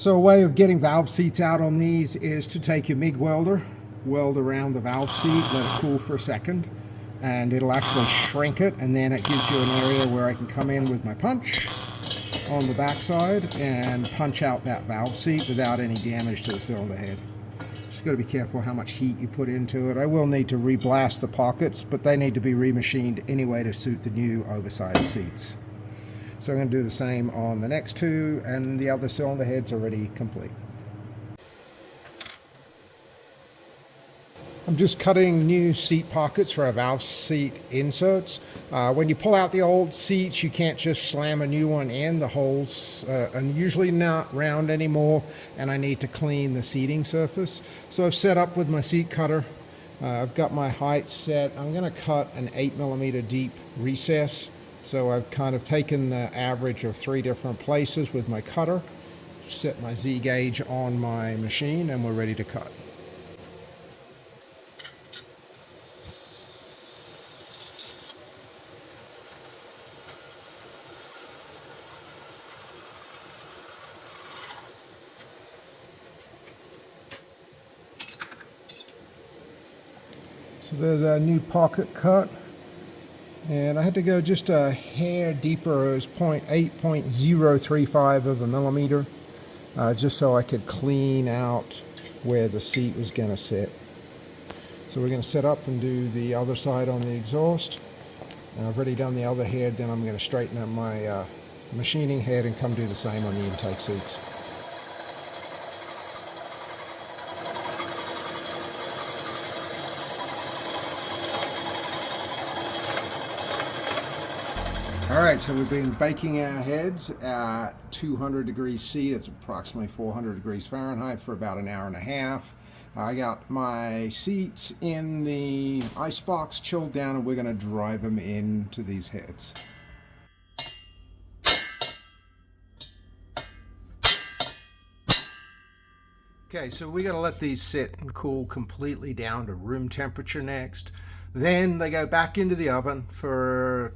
So a way of getting valve seats out on these is to take your MIG welder, weld around the valve seat, let it cool for a second, and it'll actually shrink it, and then it gives you an area where I can come in with my punch on the backside and punch out that valve seat without any damage to the cylinder head. Just got to be careful how much heat you put into it. I will need to re-blast the pockets, but they need to be remachined anyway to suit the new oversized seats. So I'm going to do the same on the next two, and the other cylinder head's already complete. I'm just cutting new seat pockets for our valve seat inserts. When you pull out the old seats, you can't just slam a new one in. The holes are usually not round anymore, and I need to clean the seating surface. So I've set up with my seat cutter. I've got my height set. I'm going to cut an 8mm deep recess. So I've kind of taken the average of 3 different places with my cutter, set my Z gauge on my machine, and we're ready to cut. So there's our new pocket cut. And I had to go just a hair deeper. It was 0.035 of a millimeter, just so I could clean out where the seat was going to sit. So we're going to set up and do the other side on the exhaust. And I've already done the other head, then I'm going to straighten up my machining head and come do the same on the intake seats. Alright, so we've been baking our heads at 200 degrees C, that's approximately 400 degrees Fahrenheit, for about an hour and a half. I got my seats in the icebox chilled down, and we're going to drive them into these heads. Okay, so we got to let these sit and cool completely down to room temperature next. Then they go back into the oven for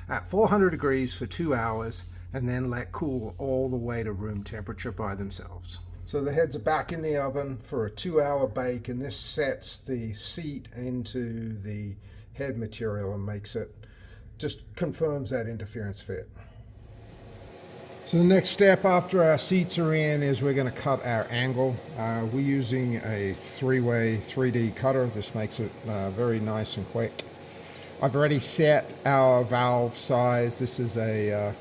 at 400 degrees for 2 hours, and then let cool all the way to room temperature by themselves. So the heads are back in the oven for a 2-hour bake, and this sets the seat into the head material and just confirms that interference fit. So the next step after our seats are in is we're going to cut our angle. We're using a 3-way 3D cutter. This makes it very nice and quick. I've already set our valve size. This is a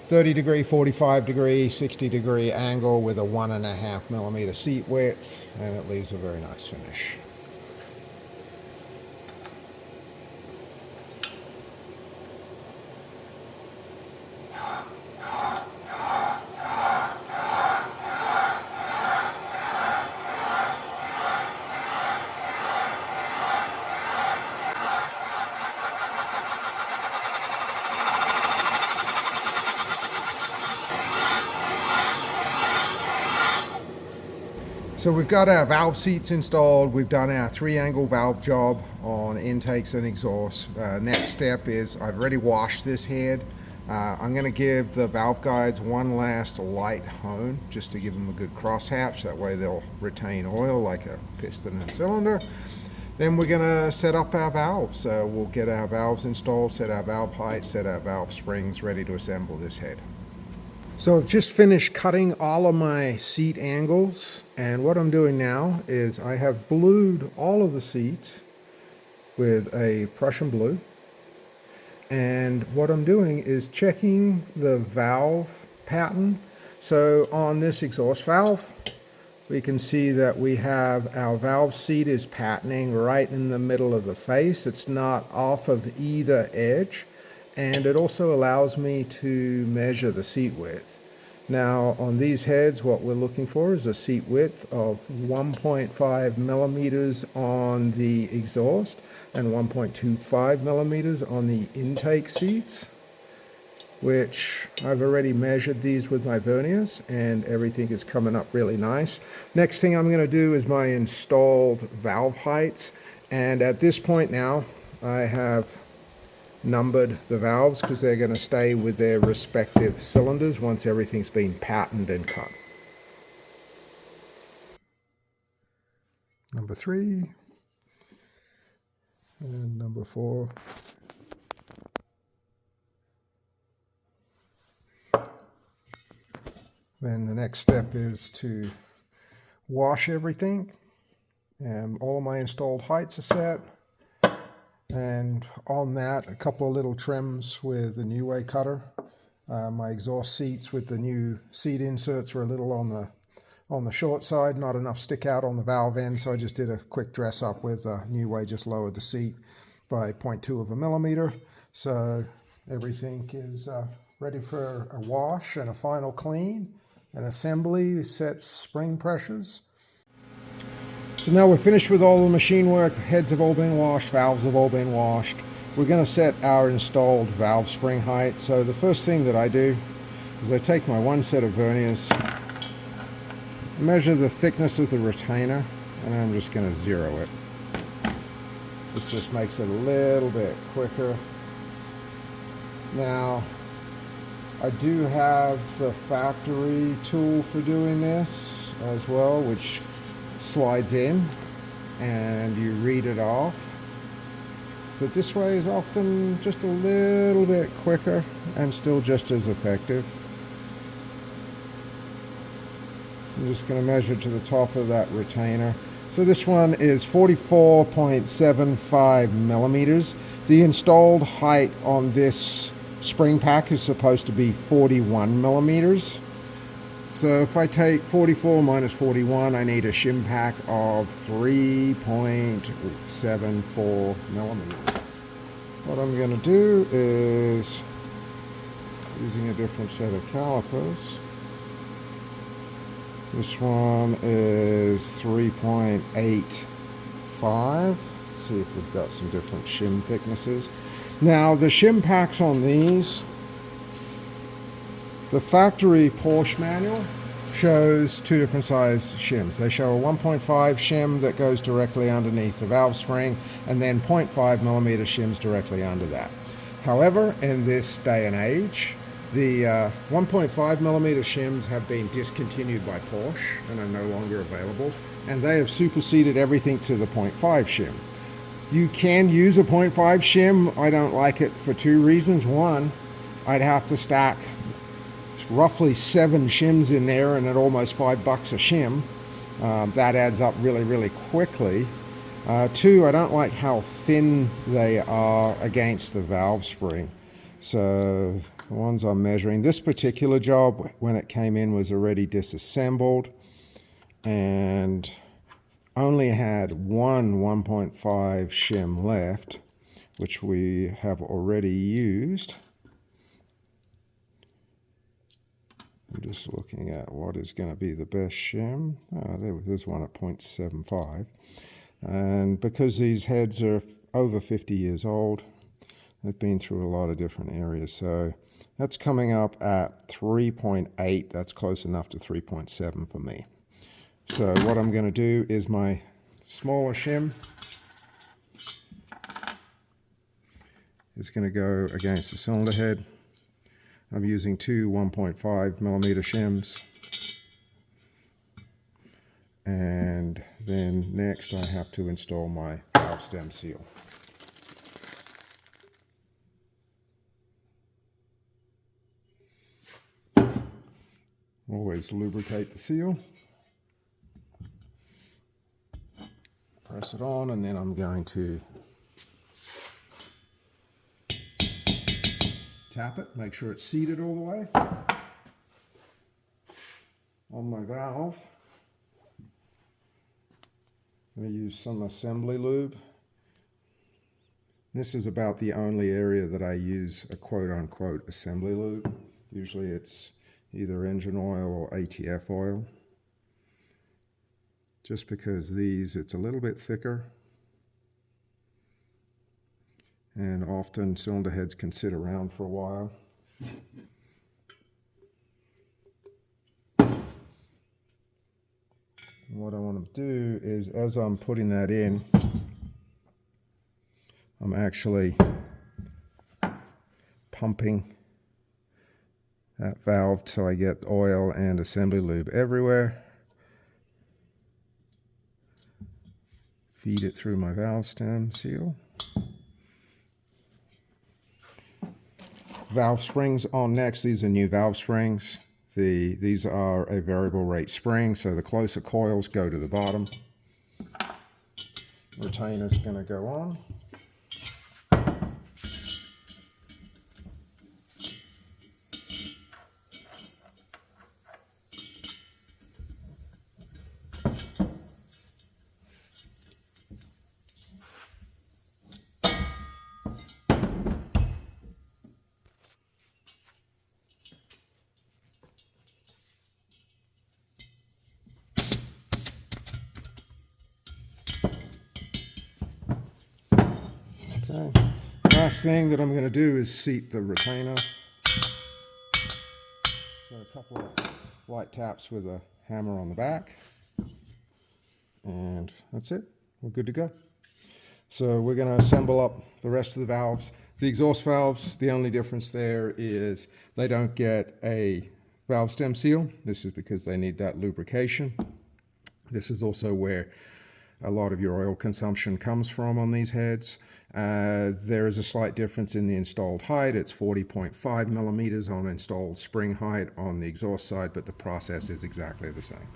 30 degree, 45 degree, 60 degree angle with a 1.5mm seat width, and it leaves a very nice finish. So we've got our valve seats installed. We've done our 3-angle valve job on intakes and exhausts. Next step is I've already washed this head. I'm going to give the valve guides one last light hone just to give them a good crosshatch. That way they'll retain oil like a piston and cylinder. Then we're going to set up our valves. So we'll get our valves installed, set our valve height, set our valve springs, ready to assemble this head. So I've just finished cutting all of my seat angles, and what I'm doing now is I have blued all of the seats with a Prussian blue, and what I'm doing is checking the valve pattern. So on this exhaust valve, we can see that we have our valve seat is patterning right in the middle of the face. It's not off of either edge. And it also allows me to measure the seat width. Now on these heads, what we're looking for is a seat width of 1.5 millimeters on the exhaust and 1.25 millimeters on the intake seats, which I've already measured these with my verniers, and everything is coming up really nice. Next thing I'm going to do is my installed valve heights, and at this point now I have numbered the valves because they're going to stay with their respective cylinders once everything's been patterned and cut. Number 3 and number 4. Then the next step is to wash everything. All my installed heights are set. And on that, a couple of little trims with the New Way cutter. My exhaust seats with the new seat inserts were a little on the short side, not enough stick out on the valve end, so I just did a quick dress up with New Way, just lowered the seat by 0.2 of a millimeter. So everything is ready for a wash and a final clean. An assembly sets spring pressures. So now we're finished with all the machine work. Heads have all been washed, valves have all been washed. We're going to set our installed valve spring height. So the first thing that I do is I take my one set of verniers, measure the thickness of the retainer, and I'm just going to zero it. This just makes it a little bit quicker. Now, I do have the factory tool for doing this as well, which slides in and you read it off. But this way is often just a little bit quicker and still just as effective. I'm just going to measure to the top of that retainer. So this one is 44.75 millimeters. The installed height on this spring pack is supposed to be 41 millimeters. So if I take 44 minus 41, I need a shim pack of 3.74 millimeters. What I'm going to do is, using a different set of calipers, this one is 3.85. Let's see if we've got some different shim thicknesses. Now the shim packs on these, the factory Porsche manual shows two different size shims. They show a 1.5 shim that goes directly underneath the valve spring, and then 0.5 millimeter shims directly under that. However, in this day and age, the 1.5 millimeter shims have been discontinued by Porsche and are no longer available, and they have superseded everything to the 0.5 shim. You can use a 0.5 shim. I don't like it for two reasons. One, I'd have to stack roughly 7 shims in there, and at almost $5 a shim. That adds up really, really quickly. Two, I don't like how thin they are against the valve spring. So the ones I'm measuring, this particular job, when it came in, was already disassembled and only had one 1.5 shim left, which we have already used. I'm just looking at what is going to be the best shim. There's one at 0.75. And because these heads are over 50 years old, they've been through a lot of different areas. So that's coming up at 3.8. That's close enough to 3.7 for me. So what I'm going to do is my smaller shim is going to go against the cylinder head. I'm using two 1.5 millimeter shims. And then next I have to install my valve stem seal. Always lubricate the seal. Press it on, and then I'm going to tap it, make sure it's seated all the way on my valve. I'm going to use some assembly lube. This is about the only area that I use a quote-unquote assembly lube. Usually it's either engine oil or ATF oil. Just because it's a little bit thicker, and often cylinder heads can sit around for a while. And what I want to do is, as I'm putting that in, I'm actually pumping that valve till I get oil and assembly lube everywhere. Feed it through my valve stem seal. Valve springs on next. These are new valve springs. These are a variable rate spring, so the closer coils go to the bottom. Retainer's going to go on. Okay. Last thing that I'm going to do is seat the retainer. So a couple of light taps with a hammer on the back. And that's it. We're good to go. So we're going to assemble up the rest of the valves. The exhaust valves, the only difference there is they don't get a valve stem seal. This is because they need that lubrication. This is also where a lot of your oil consumption comes from on these heads. There is a slight difference in the installed height. It's 40.5 millimeters on installed spring height on the exhaust side, but the process is exactly the same.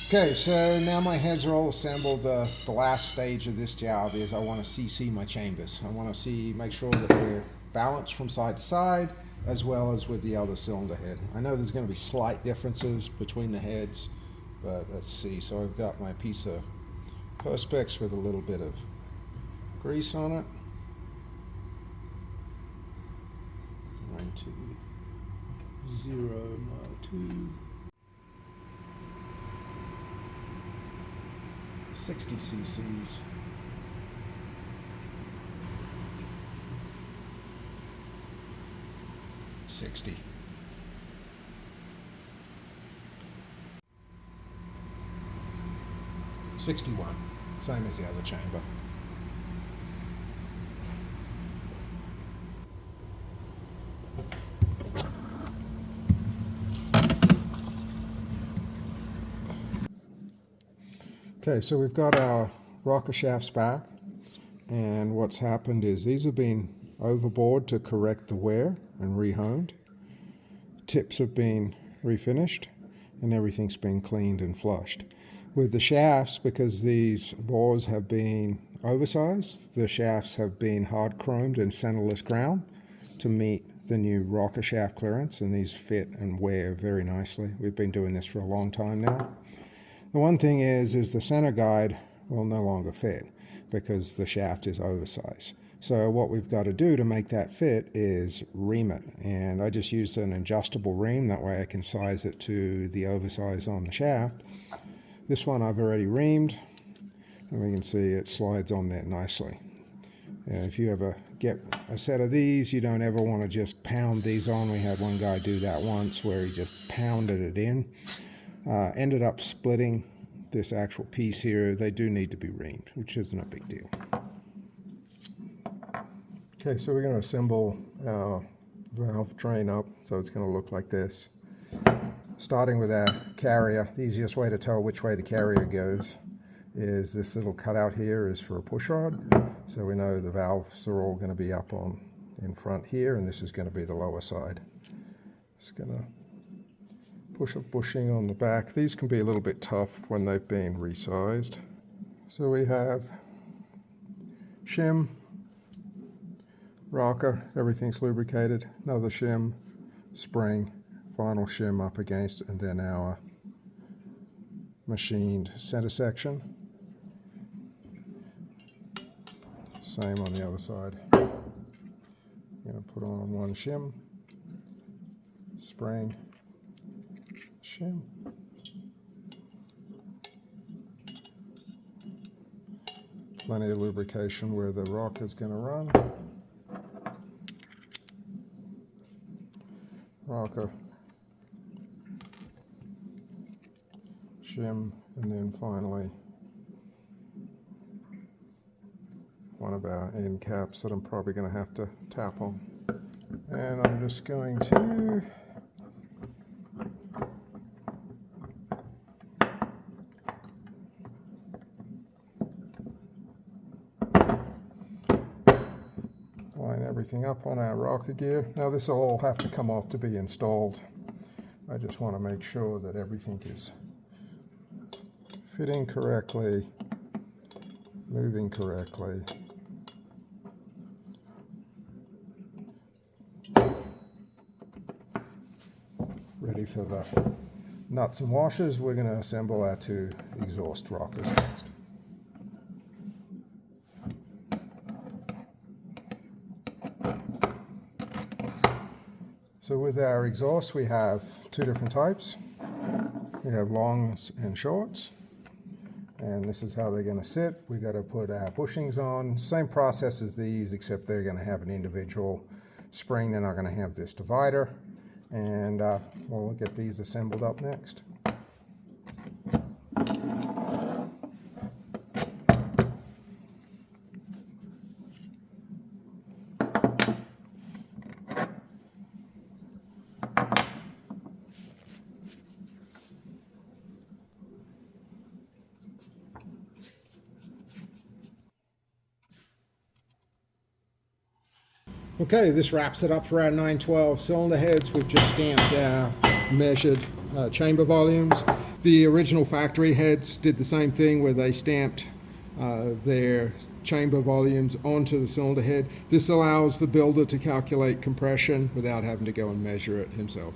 Okay, so now my heads are all assembled. The last stage of this job is I want to CC my chambers. I want to make sure that they're balanced from side to side, as well as with the other cylinder head. I know there's going to be slight differences between the heads, but let's see. So I've got my piece of Perspex with a little bit of grease on it. 92092. 60 cc's. $60. $61, same as the other chamber. Okay, so we've got our rocker shafts back, and what's happened is these have been overbored to correct the wear and rehomed. Tips have been refinished, and everything's been cleaned and flushed. With the shafts, because these bores have been oversized, the shafts have been hard chromed and centerless ground to meet the new rocker shaft clearance, and these fit and wear very nicely. We've been doing this for a long time now. The one thing is the center guide will no longer fit because the shaft is oversized. So what we've got to do to make that fit is ream it. And I just used an adjustable ream. That way I can size it to the oversize on the shaft. This one I've already reamed, and we can see it slides on there nicely. And if you ever get a set of these, you don't ever want to just pound these on. We had one guy do that once where he just pounded it in. Ended up splitting this actual piece here. They do need to be reamed, which isn't a big deal. Okay, so we're going to assemble our valve train up, so it's going to look like this. Starting with our carrier, the easiest way to tell which way the carrier goes is this little cutout here is for a push rod. So we know the valves are all going to be up on in front here, and this is going to be the lower side. It's going to push a bushing on the back. These can be a little bit tough when they've been resized. So we have shim, rocker, everything's lubricated, another shim, spring, final shim up against, and then our machined center section. Same on the other side. I'm going to put on one shim, spring, shim. Plenty of lubrication where the rock is going to run. Rocker, shim, and then finally one of our end caps that I'm probably going to have to tap on. And I'm just going to line everything up on our rocker gear. Now this will all have to come off to be installed. I just want to make sure that everything is fitting correctly, moving correctly. Ready for the nuts and washers. We're going to assemble our two exhaust rockers next. So with our exhaust, we have two different types. We have longs and shorts, and this is how they're going to sit. We got to put our bushings on. Same process as these, except they're going to have an individual spring. They're not going to have this divider, and we'll get these assembled up next. Okay, this wraps it up for our 912 cylinder heads. We've just stamped our measured chamber volumes. The original factory heads did the same thing where they stamped their chamber volumes onto the cylinder head. This allows the builder to calculate compression without having to go and measure it himself.